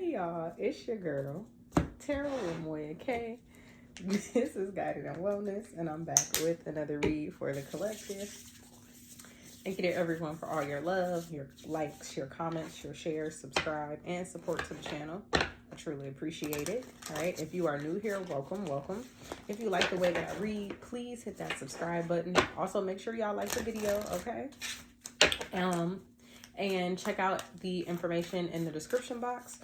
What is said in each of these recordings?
Hey y'all, it's your girl, Tara with Moya K. This is Guided in Wellness, and I'm back with another read for the collective. Thank you to everyone for all your love, your likes, your comments, your shares, subscribe, and support to the channel. I truly appreciate it. All right, if you are new here, welcome, welcome. If you like the way that I read, please hit that subscribe button. Also, make sure y'all like the video, okay? And check out the information in the description box,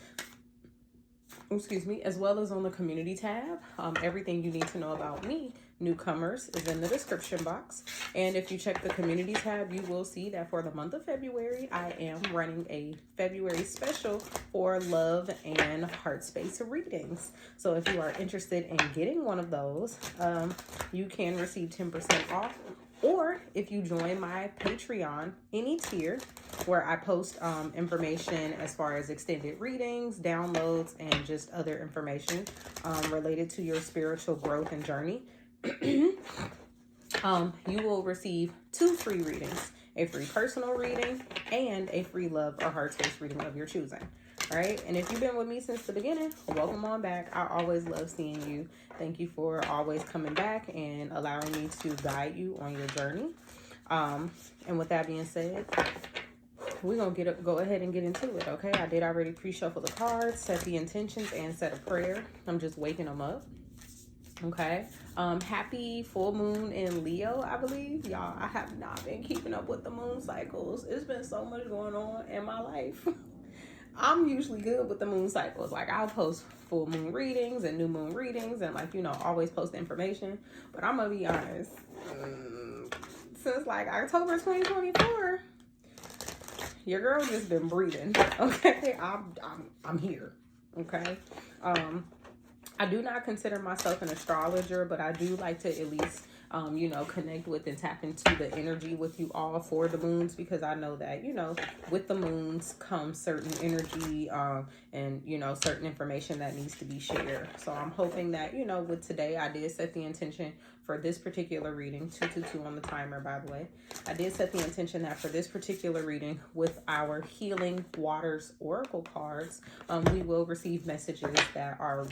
as well as on the community tab. Everything you need to know about me, newcomers, is in the description box. And if you check the community tab, you will see that for the month of February, I am running a February special for love and Heartspace readings. So if you are interested in getting one of those, you can receive 10% off. Or if you join my Patreon, any tier, where I post information as far as extended readings, downloads, and just other information related to your spiritual growth and journey, you will receive 2 free readings, a free personal reading and a free love or Heartspace reading of your choosing. All right, and if you've been with me since the beginning, welcome on back. I always love seeing you. Thank you for always coming back and allowing me to guide you on your journey. And with that being said, we're gonna go ahead and get into it. Okay, I did already pre-shuffle the cards, set the intentions, and set a prayer. I'm just waking them up. Okay, happy full moon in Leo, I believe. Y'all, I have not been keeping up with the moon cycles. It's been so much going on in my life. I'm usually good with the moon cycles. Like, I'll post full moon readings and new moon readings and, like, you know, always post information. But I'm gonna be honest, since like October 2024, your girl just been breathing. Okay, I'm here. Okay, I do not consider myself an astrologer, but I do like to at least you know, connect with and tap into the energy with you all for the moons, because I know that, you know, with the moons comes certain energy and, you know, certain information that needs to be shared. So I'm hoping that, you know, with today, I did set the intention for this particular reading, 222 on the timer, by the way. I did set the intention that for this particular reading with our Healing Waters Oracle cards, we will receive messages that are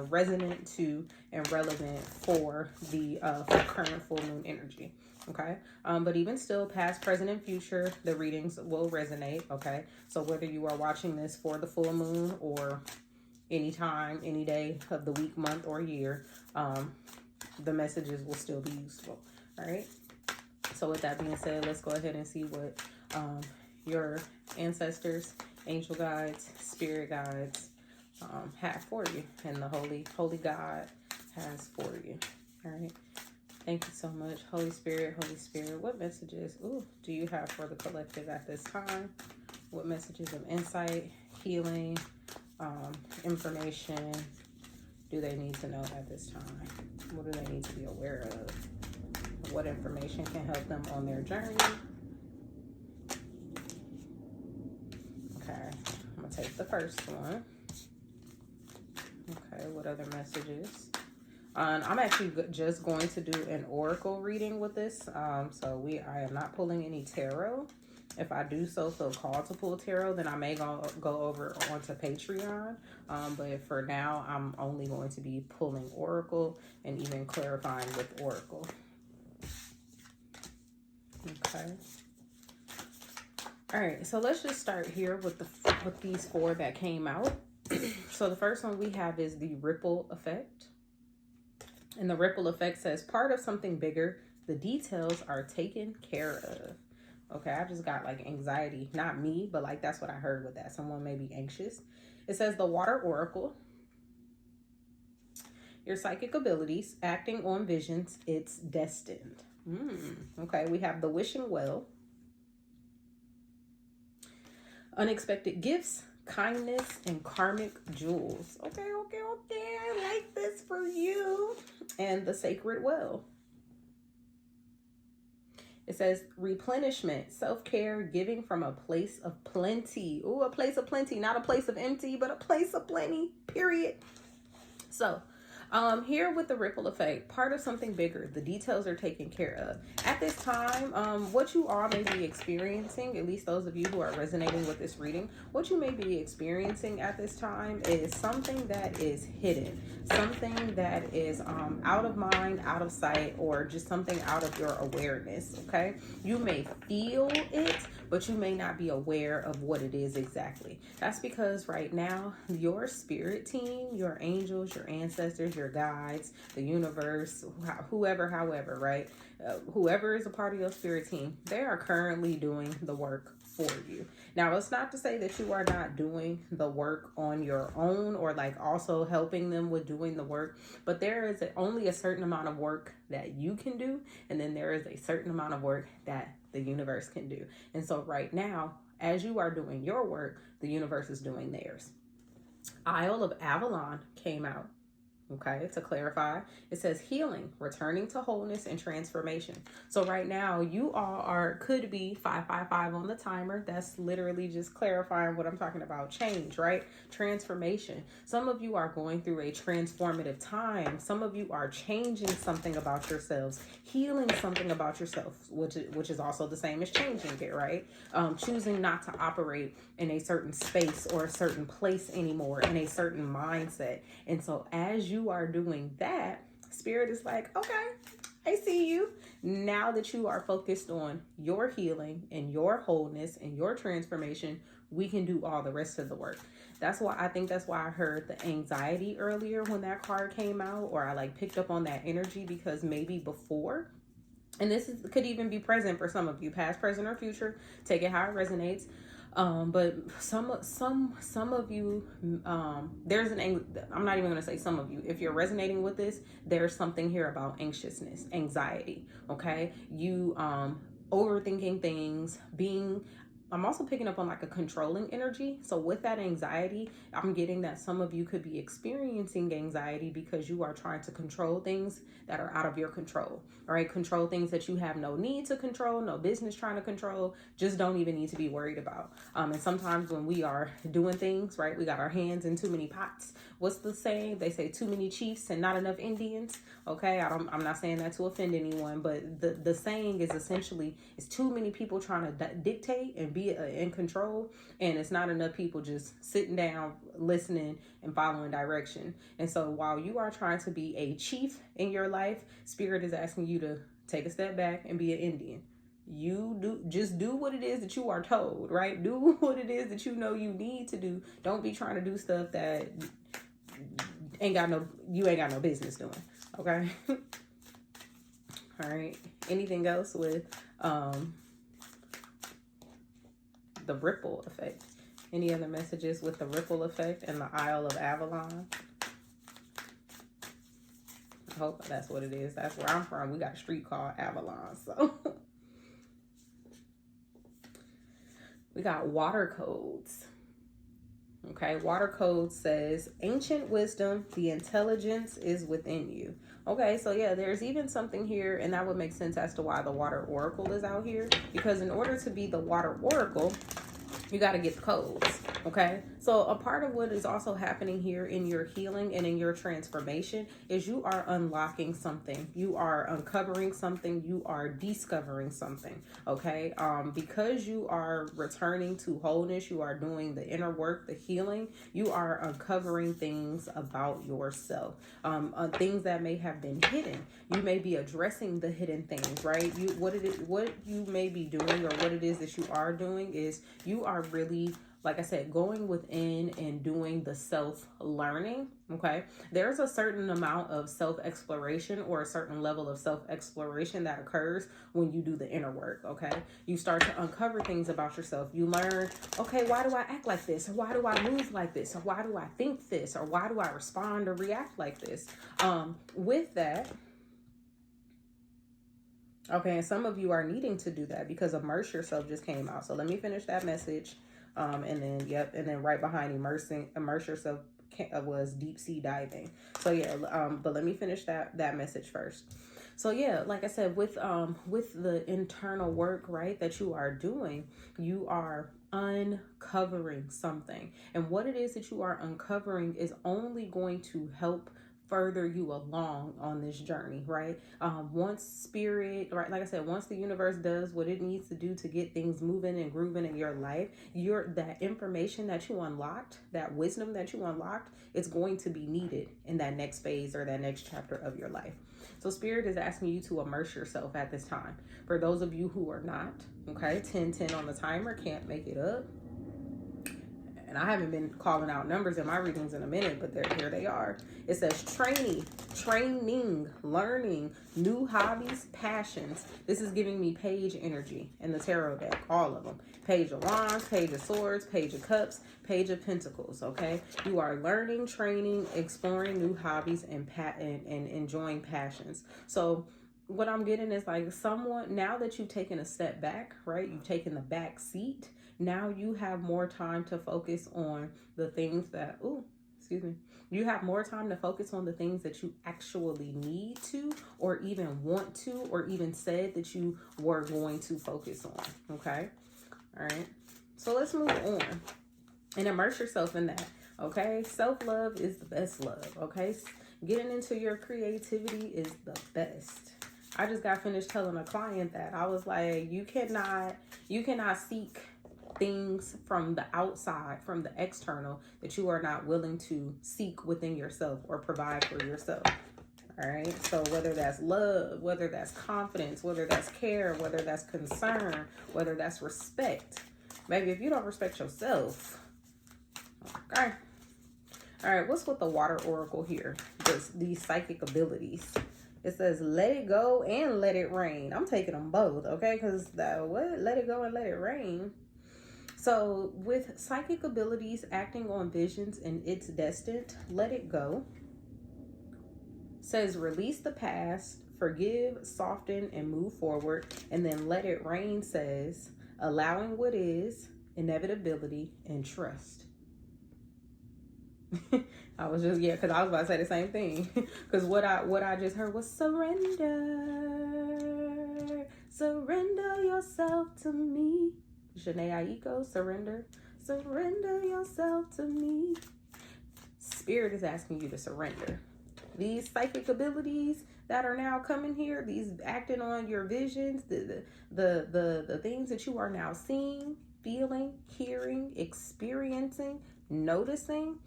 resonant to and relevant for the current full moon energy. Okay, but even still, past, present, and future, the readings will resonate. Okay, so whether you are watching this for the full moon or anytime, any day of the week, month, or year, the messages will still be useful. All right, so with that being said, let's go ahead and see what your ancestors, angel guides, spirit guides have for you, and the holy God has for you. All right, thank you so much. Holy Spirit, what messages do you have for the collective at this time? What messages of insight, healing, information do they need to know at this time? What do they need to be aware of? What information can help them on their journey? Okay, I'm gonna take the first one. Okay, what other messages? I'm actually just going to do an oracle reading with this. So I am not pulling any tarot. If I do so feel called to pull tarot, then I may go over onto Patreon. But for now, I'm only going to be pulling oracle and even clarifying with oracle. Okay. All right, so let's just start here with these 4 that came out. So the first one we have is the ripple effect. And the ripple effect says, part of something bigger, the details are taken care of. Okay, I just got like anxiety. Not me, but like that's what I heard with that. Someone may be anxious. It says the water oracle. Your psychic abilities, acting on visions, it's destined. Okay, we have the wishing well. Unexpected gifts, kindness, and karmic jewels. Okay. I like this for you. And the sacred well. It says replenishment, self-care, giving from a place of plenty. Ooh, a place of plenty, not a place of empty, but a place of plenty, period. So Here with the ripple effect, part of something bigger. The details are taken care of. At this time, what you all may be experiencing, at least those of you who are resonating with this reading, what you may be experiencing at this time is something that is hidden, something that is out of mind, out of sight, or just something out of your awareness, okay? You may feel it, but you may not be aware of what it is exactly. That's because right now, your spirit team, your angels, your ancestors, your guides, the universe, whoever, however, right? Whoever is a part of your spirit team, they are currently doing the work for you. Now, it's not to say that you are not doing the work on your own or like also helping them with doing the work, but there is only a certain amount of work that you can do, and then there is a certain amount of work that the universe can do. And so right now, as you are doing your work, the universe is doing theirs. Isle of Avalon came out. Okay, to clarify, it says healing, returning to wholeness and transformation. So right now, you all could be 555 on the timer. That's literally just clarifying what I'm talking about. Change, right? Transformation. Some of you are going through a transformative time. Some of you are changing something about yourselves, healing something about yourself, which is also the same as changing it, right? Choosing not to operate in a certain space or a certain place anymore, in a certain mindset. And so as you are doing that, spirit is like, okay, I see you. Now that you are focused on your healing and your wholeness and your transformation, we can do all the rest of the work. That's why I heard the anxiety earlier when that card came out, or I like picked up on that energy, because maybe before, and could even be present for some of you, past, present, or future, take it how it resonates. But some of you, I'm not even going to say some of you. If you're resonating with this, there's something here about anxiousness, anxiety. Okay. You, overthinking things, I'm also picking up on like a controlling energy. So with that anxiety, I'm getting that some of you could be experiencing anxiety because you are trying to control things that are out of your control, right? Control things that you have no need to control, no business trying to control, just don't even need to be worried about. And sometimes when we are doing things, right, we got our hands in too many pots. What's the saying? They say too many chiefs and not enough Indians. Okay, I'm not saying that to offend anyone, but the saying is essentially, it's too many people trying to dictate and be in control, and it's not enough people just sitting down, listening, and following direction. And so while you are trying to be a chief in your life, spirit is asking you to take a step back and be an Indian. Just do what it is that you are told, right? Do what it is that you know you need to do. Don't be trying to do stuff that you ain't got no business doing. Okay. All right. Anything else with the ripple effect? Any other messages with the ripple effect and the Isle of Avalon? I hope that's what it is. That's where I'm from. We got a street called Avalon. So we got water codes. Okay, water code says ancient wisdom, the intelligence is within you. Okay, so yeah, there's even something here, and that would make sense as to why the water oracle is out here, because in order to be the water oracle, you got to get the codes. Okay, so a part of what is also happening here in your healing and in your transformation is you are unlocking something, you are uncovering something, you are discovering something. Okay, because you are returning to wholeness, you are doing the inner work, the healing, you are uncovering things about yourself, things that may have been hidden. You may be addressing the hidden things, right? What you may be doing, or what it is that you are doing, is you are really, like I said, going within and doing the self-learning, okay? There's a certain amount of self-exploration, or a certain level of self-exploration that occurs when you do the inner work, okay? You start to uncover things about yourself. You learn, okay, why do I act like this? Or why do I move like this? Or why do I think this? Or why do I respond or react like this? With that, okay, and some of you are needing to do that because immerse yourself just came out. So let me finish that message. And then right behind immerse yourself was deep sea diving. So yeah, but let me finish that message first. So yeah, like I said, with the internal work, right, that you are doing, you are uncovering something. And what it is that you are uncovering is only going to help further you along on this journey, right? Once spirit, right, like I said, once the universe does what it needs to do to get things moving and grooving in your life, that information that you unlocked, that wisdom that you unlocked, it's going to be needed in that next phase or that next chapter of your life. So spirit is asking you to immerse yourself at this time. For those of you who are not, okay, 10-10 on the timer, can't make it up. And I haven't been calling out numbers in my readings in a minute, but here they are. It says training, learning, new hobbies, passions. This is giving me page energy in the tarot deck, all of them. Page of Wands, Page of Swords, Page of Cups, Page of Pentacles, okay? You are learning, training, exploring new hobbies, and enjoying passions. So what I'm getting is like someone, now that you've taken a step back, right? You've taken the back seat. Now you have more time to focus on the things that, you have more time to focus on the things that you actually need to, or even want to, or even said that you were going to focus on, okay? All right, so let's move on and immerse yourself in that, okay? Self-love is the best love, okay? Getting into your creativity is the best. I just got finished telling a client that I was like, you cannot seek things from the outside, from the external, that you are not willing to seek within yourself or provide for yourself. All right. So whether that's love, whether that's confidence, whether that's care, whether that's concern, whether that's respect. Maybe if you don't respect yourself. Okay. All right. What's with the water oracle here? These psychic abilities. It says, let it go and let it rain. I'm taking them both. Okay. Because let it go and let it rain. So with psychic abilities, acting on visions and it's destined, let it go. Says release the past, forgive, soften, and move forward. And then let it rain says allowing what is, inevitability, and trust. I was just, because I was about to say the same thing. Because what I just heard was surrender. Surrender yourself to me. Janae Aiko, surrender yourself to me. Spirit is asking you to surrender. These psychic abilities that are now coming here, these acting on your visions, the things that you are now seeing, feeling, hearing, experiencing, noticing,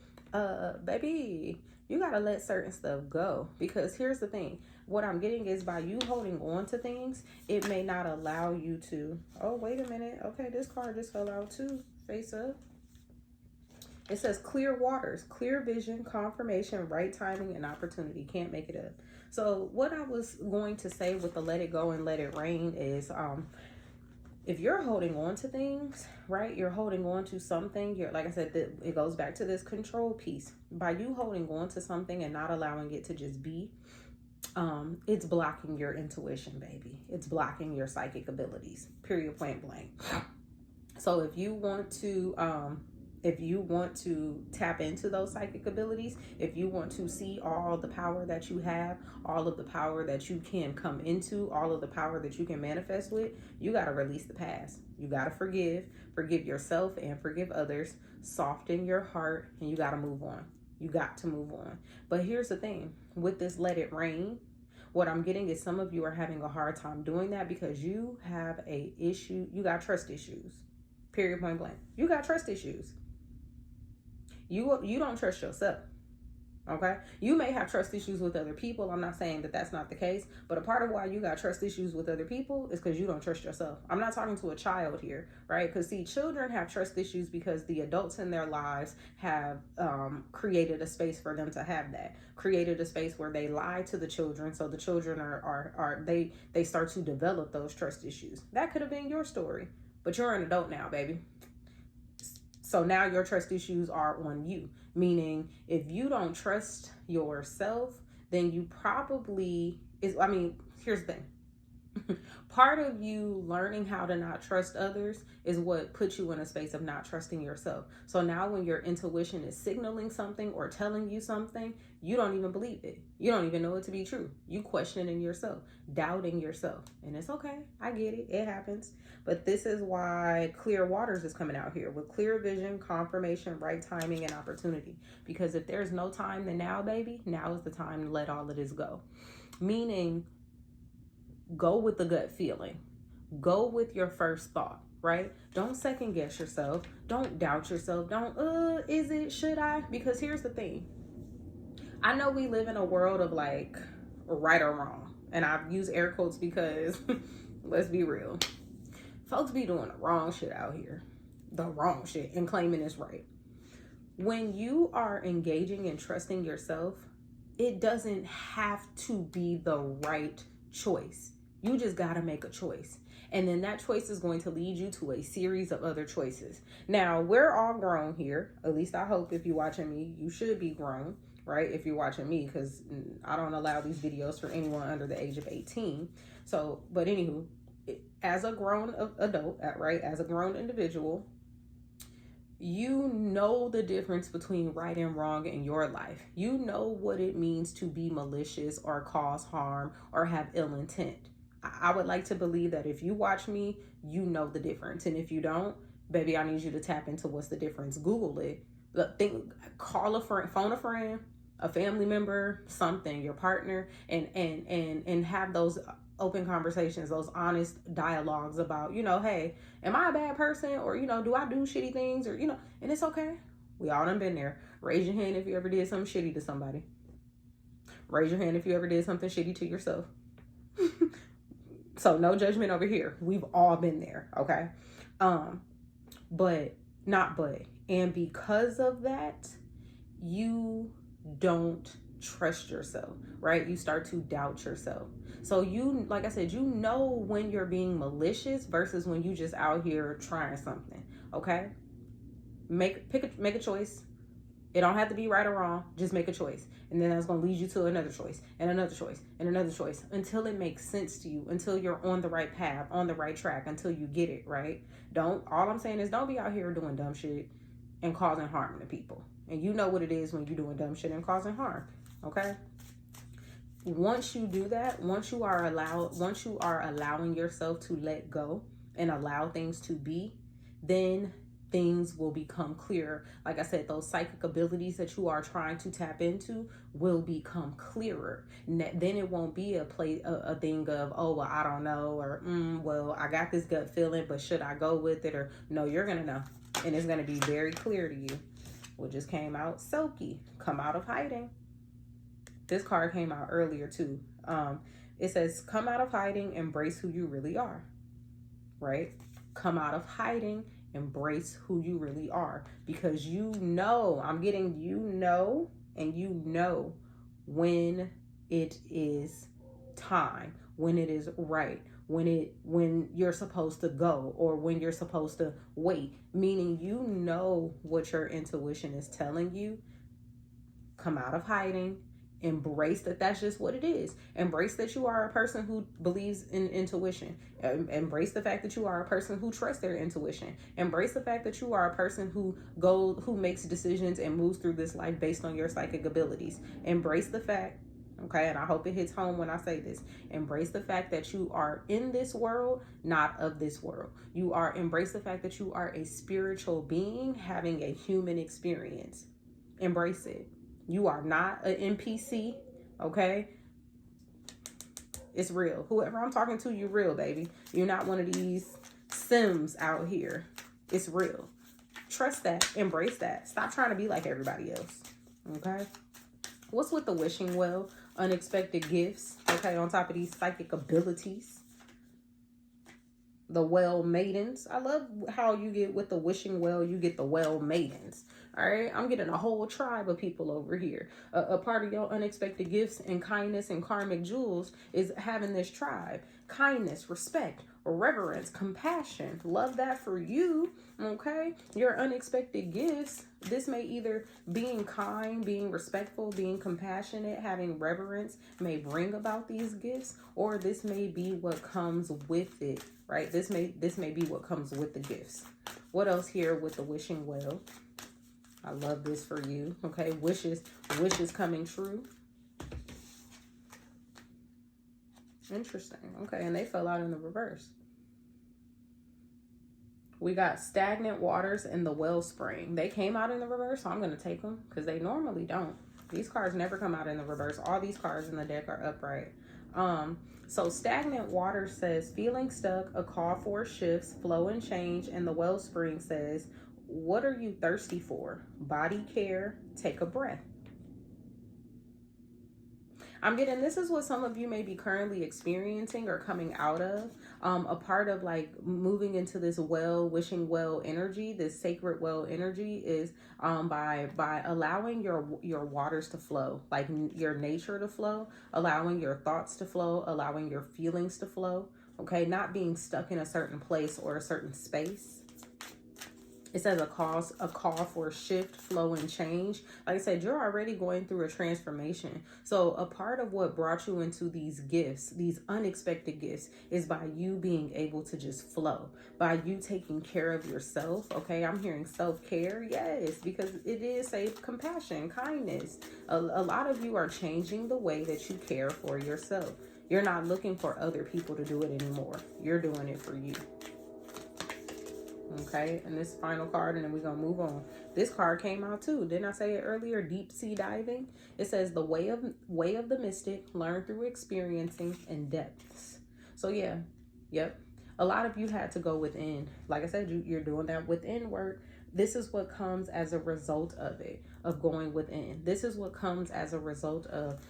baby, you gotta let certain stuff go. Because here's the thing. What I'm getting is by you holding on to things, it may not allow you to, oh, wait a minute. Okay, this card just fell out too. Face up. It says clear waters, clear vision, confirmation, right timing, and opportunity. Can't make it up. So what I was going to say with the let it go and let it rain is, if you're holding on to things, right, you're holding on to something, like I said, it goes back to this control piece. By you holding on to something and not allowing it to just be, it's blocking your intuition, baby. It's blocking your psychic abilities, period, point blank. So if you want to tap into those psychic abilities, if you want to see all the power that you have, all of the power that you can come into, all of the power that you can manifest with, you got to release the past. You got to forgive yourself and forgive others, soften your heart, and you got to move on. You got to move on. But here's the thing, with this let it rain, what I'm getting is some of you are having a hard time doing that because you have a issue. You got trust issues, period, point blank. You got trust issues. You don't trust yourself, okay? You may have trust issues with other people. I'm not saying that that's not the case, but a part of why you got trust issues with other people is because you don't trust yourself. I'm not talking to a child here, right? Because see, children have trust issues because the adults in their lives have created a space for them to have that, created a space where they lie to the children, so the children they start to develop those trust issues. That could have been your story, but you're an adult now, baby. So now your trust issues are on you, meaning if you don't trust yourself, then you probably here's the thing. Part of you learning how to not trust others is what puts you in a space of not trusting yourself. So now when your intuition is signaling something or telling you something, you don't even believe it. You don't even know it to be true. You questioning yourself, doubting yourself. And it's okay. I get it. It happens. But this is why Clear Waters is coming out here with clear vision, confirmation, right timing, and opportunity. Because if there's no time, then now, baby, now is the time to let all of this go. Meaning, go with the gut feeling. Go with your first thought, right? Don't second guess yourself. Don't doubt yourself. Don't, is it, should I? Because here's the thing. I know we live in a world of like right or wrong. And I've used air quotes because let's be real. Folks be doing the wrong shit out here. The wrong shit and claiming it's right. When you are engaging and trusting yourself, it doesn't have to be the right choice. You just got to make a choice. And then that choice is going to lead you to a series of other choices. Now, we're all grown here. At least I hope if you're watching me, you should be grown, right? If you're watching me, because I don't allow these videos for anyone under the age of 18. So, but anywho, as a grown adult, right? As a grown individual, you know the difference between right and wrong in your life. You know what it means to be malicious or cause harm or have ill intent. I would like to believe that if you watch me, you know the difference. And if you don't, baby, I need you to tap into what's the difference. Google it. Call a friend, phone a friend, a family member, something, your partner, and have those open conversations, those honest dialogues about, hey, am I a bad person? Or, do I do shitty things? Or, and it's okay. We all done been there. Raise your hand if you ever did something shitty to somebody. Raise your hand if you ever did something shitty to yourself. So no judgment over here. We've all been there, okay? And because of that, you don't trust yourself, right? You start to doubt yourself. So you, like I said, you know when you're being malicious versus when you just out here trying something, okay? Make a choice. It don't have to be right or wrong. Just make a choice. And then that's going to lead you to another choice and another choice and another choice until it makes sense to you, until you're on the right path, on the right track, until you get it, right? All I'm saying is don't be out here doing dumb shit and causing harm to people. And you know what it is when you're doing dumb shit and causing harm, okay? Once you do that, once you are allowing yourself to let go and allow things to be, then things will become clearer. Like I said, those psychic abilities that you are trying to tap into will become clearer. Then it won't be a thing of, oh, well, I don't know, or well, I got this gut feeling, but should I go with it? Or no, you're gonna know, and it's gonna be very clear to you. What just came out? Silky, come out of hiding. This card came out earlier too. It says, come out of hiding, embrace who you really are, right? Come out of hiding, embrace who you really are, because I'm getting and when it is time, when it is right, when you're supposed to go or when you're supposed to wait, meaning what your intuition is telling you. Come out of hiding. Embrace that that's just what it is. Embrace that you are a person who believes in intuition. Embrace the fact that you are a person who trusts their intuition. Embrace the fact that you are a person who makes decisions and moves through this life based on your psychic abilities. Embrace the fact, okay, and I hope it hits home when I say this. Embrace the fact that you are in this world, not of this world. Embrace the fact that you are a spiritual being having a human experience. Embrace it. You are not an NPC, okay? It's real. Whoever I'm talking to, you're real, baby. You're not one of these Sims out here. It's real. Trust that. Embrace that. Stop trying to be like everybody else, okay? What's with the wishing well? Unexpected gifts, okay, on top of these psychic abilities. The well maidens. I love how you get with the wishing well, you get the well maidens. All right, I'm getting a whole tribe of people over here. A part of your unexpected gifts and kindness and karmic jewels is having this tribe. Kindness, respect, reverence, compassion. Love that for you. Okay, your unexpected gifts. This may either being kind, being respectful, being compassionate, having reverence may bring about these gifts, or this may be what comes with it, right? This may be what comes with the gifts. What else here with the wishing well? I love this for you. Okay, wishes coming true. Interesting. Okay, and they fell out in the reverse. We got stagnant waters in the wellspring. They came out in the reverse, so I'm going to take them because they normally don't. These cards never come out in the reverse. All these cards in the deck are upright. So stagnant water says feeling stuck, a call for shifts, flow and change. And the wellspring says, what are you thirsty for? Body care, take a breath. I'm getting, this is what some of you may be currently experiencing or coming out of. A part of like moving into this wishing well energy, this sacred well energy is by allowing your waters to flow, like your nature to flow, allowing your thoughts to flow, allowing your feelings to flow. Okay, not being stuck in a certain place or a certain space. It says a call for shift, flow, and change. Like I said, you're already going through a transformation. So a part of what brought you into these gifts, these unexpected gifts, is by you being able to just flow, by you taking care of yourself. Okay, I'm hearing self-care. Yes, because it is compassion, kindness. A lot of you are changing the way that you care for yourself. You're not looking for other people to do it anymore. You're doing it for you. Okay, and this final card, and then we're gonna move on. This card came out too. Didn't I say it earlier? Deep sea diving. It says the way of the mystic, learn through experiencing and depths. So yeah, yep. A lot of you had to go within. Like I said, you're doing that within work. This is what comes as a result of it, of going within. This is what comes as a result of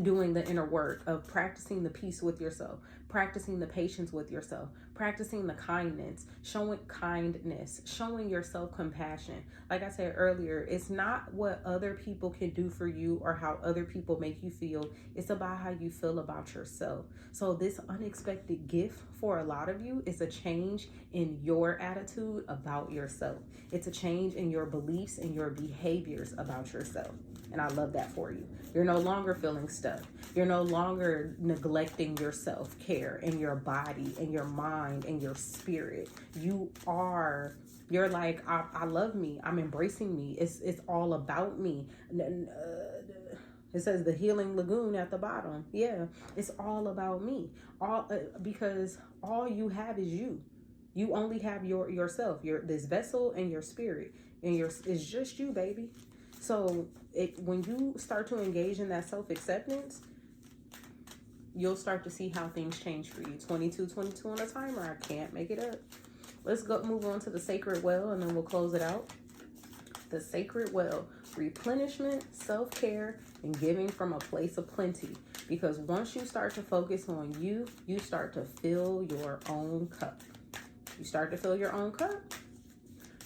doing the inner work, of practicing the peace with yourself, practicing the patience with yourself, practicing the kindness, showing yourself compassion. Like I said earlier, it's not what other people can do for you or how other people make you feel. It's about how you feel about yourself. So this unexpected gift for a lot of you is a change in your attitude about yourself. It's a change in your beliefs and your behaviors about yourself. And I love that for you. You're no longer feeling stuck. You're no longer neglecting your self-care and your body and your mind and your spirit. You're like, I love me. I'm embracing me. It's all about me. It says the healing lagoon at the bottom. Yeah, it's all about me. Because all you have is you. You only have yourself, this vessel and your spirit, and it's just you, baby. So when you start to engage in that self-acceptance, you'll start to see how things change for you. 22 on the timer. I can't make it up. Let's move on to the sacred well, and then we'll close it out. The sacred well, replenishment, self-care, and giving from a place of plenty. Because once you start to focus on you, you start to fill your own cup. You start to fill your own cup.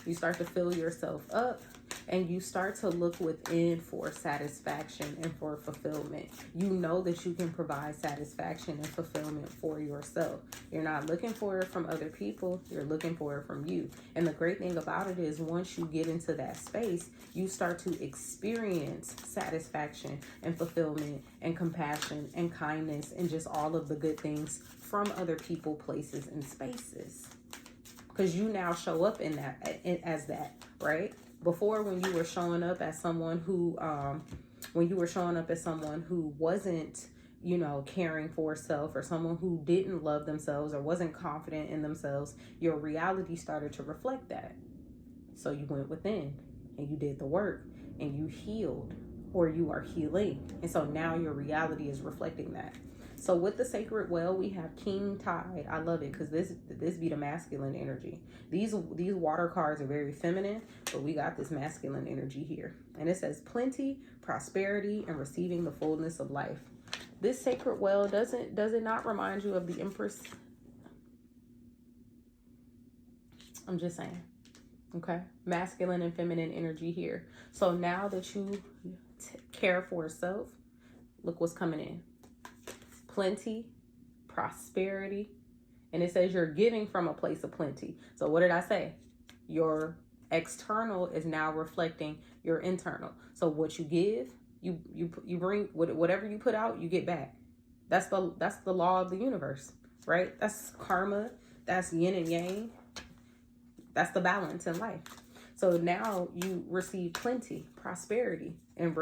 You start to fill yourself up. And you start to look within for satisfaction and for fulfillment. You know that you can provide satisfaction and fulfillment for yourself. You're not looking for it from other people. You're looking for it from you. And the great thing about it is once you get into that space, you start to experience satisfaction and fulfillment and compassion and kindness and just all of the good things from other people, places, and spaces. Because you now show up in that as that, right? Before, when you were showing up as someone who, wasn't, caring for self, or someone who didn't love themselves or wasn't confident in themselves, your reality started to reflect that. So you went within and you did the work and you healed, or you are healing. And so now your reality is reflecting that. So with the sacred well, we have King Tide. I love it because this be the masculine energy. These water cards are very feminine, but we got this masculine energy here. And it says plenty, prosperity, and receiving the fullness of life. This sacred well, does it not remind you of the Empress? I'm just saying. Okay, masculine and feminine energy here. So now that you care for yourself, look what's coming in. Plenty, prosperity, And it says you're giving from a place of plenty. So what did I say? Your external is now reflecting your internal. So what you give, you bring, whatever you put out, you get back. That's the law of the universe, right? That's karma. That's yin and yang. That's the balance in life. So now you receive plenty, prosperity, and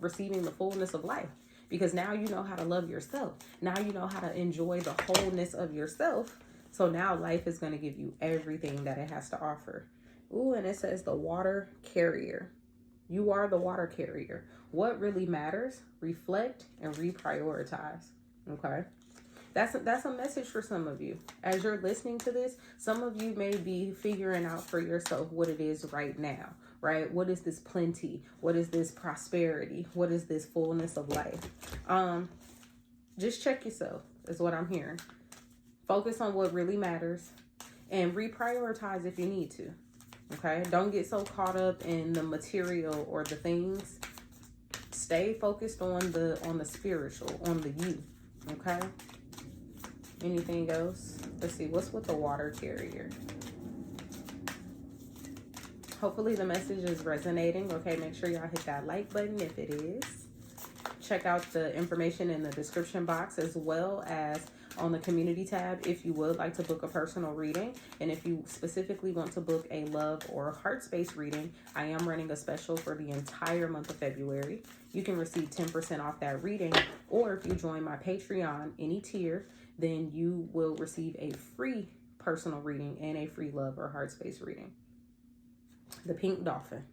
receiving the fullness of life. Because now you know how to love yourself. Now you know how to enjoy the wholeness of yourself. So now life is going to give you everything that it has to offer. Ooh, and it says the water carrier. You are the water carrier. What really matters? Reflect and reprioritize. Okay? That's a message for some of you. As you're listening to this, some of you may be figuring out for yourself what it is right now, right? What is this plenty? What is this prosperity? What is this fullness of life? Just check yourself is what I'm hearing. Focus on what really matters and reprioritize if you need to. Okay? Don't get so caught up in the material or the things. Stay focused on the spiritual, on the you. Okay? Anything else? Let's see. What's with the water carrier? Hopefully the message is resonating. Okay, make sure y'all hit that like button if it is. Check out the information in the description box as well as on the community tab if you would like to book a personal reading. And if you specifically want to book a love or Heartspace reading, I am running a special for the entire month of February. You can receive 10% off that reading, or if you join my Patreon, any tier, then you will receive a free personal reading and a free love or Heartspace reading. The pink dolphin.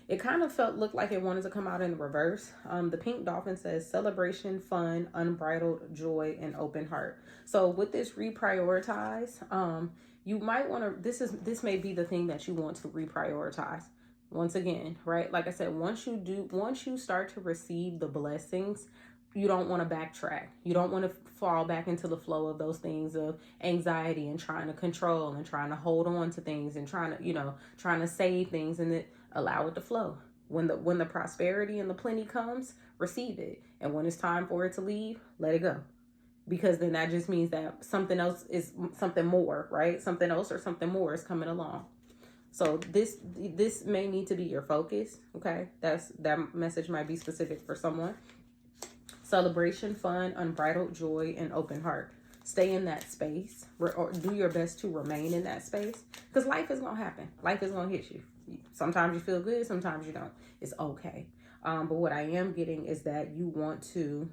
It kind of looked like it wanted to come out in reverse. The pink dolphin says celebration, fun, unbridled joy, and open heart. So with this reprioritize, you might want to, this may be the thing that you want to reprioritize. Once again, right? Like I said, once you start to receive the blessings, you don't want to backtrack. You don't want to fall back into the flow of those things of anxiety and trying to control and trying to hold on to things and trying to save things, and allow it to flow. When the prosperity and the plenty comes, receive it. And when it's time for it to leave, let it go. Because then that just means that something else is something more, right? Something else or something more is coming along. So this may need to be your focus. Okay. That message might be specific for someone. Celebration, fun, unbridled joy, and open heart. Stay in that space, or do your best to remain in that space, because life is going to happen. Life is going to hit you. Sometimes you feel good, sometimes you don't. It's okay. But what I am getting is that you want to,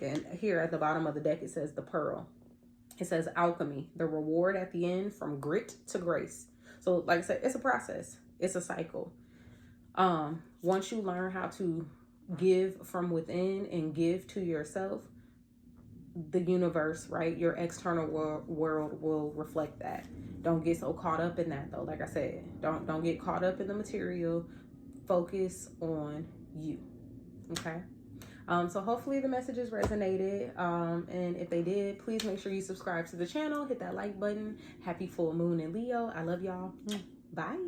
and here at the bottom of the deck, it says the pearl. It says alchemy, the reward at the end from grit to grace. So like I said, it's a process. It's a cycle. Once you learn how to give from within and give to yourself, the universe, right, your external world will reflect that. Don't get so caught up in that though. Like I said, don't get caught up in the material. Focus on you. Okay. So hopefully the messages resonated. And if they did, please make sure you subscribe to the channel, hit that like button. Happy full moon in Leo. I love y'all. Bye.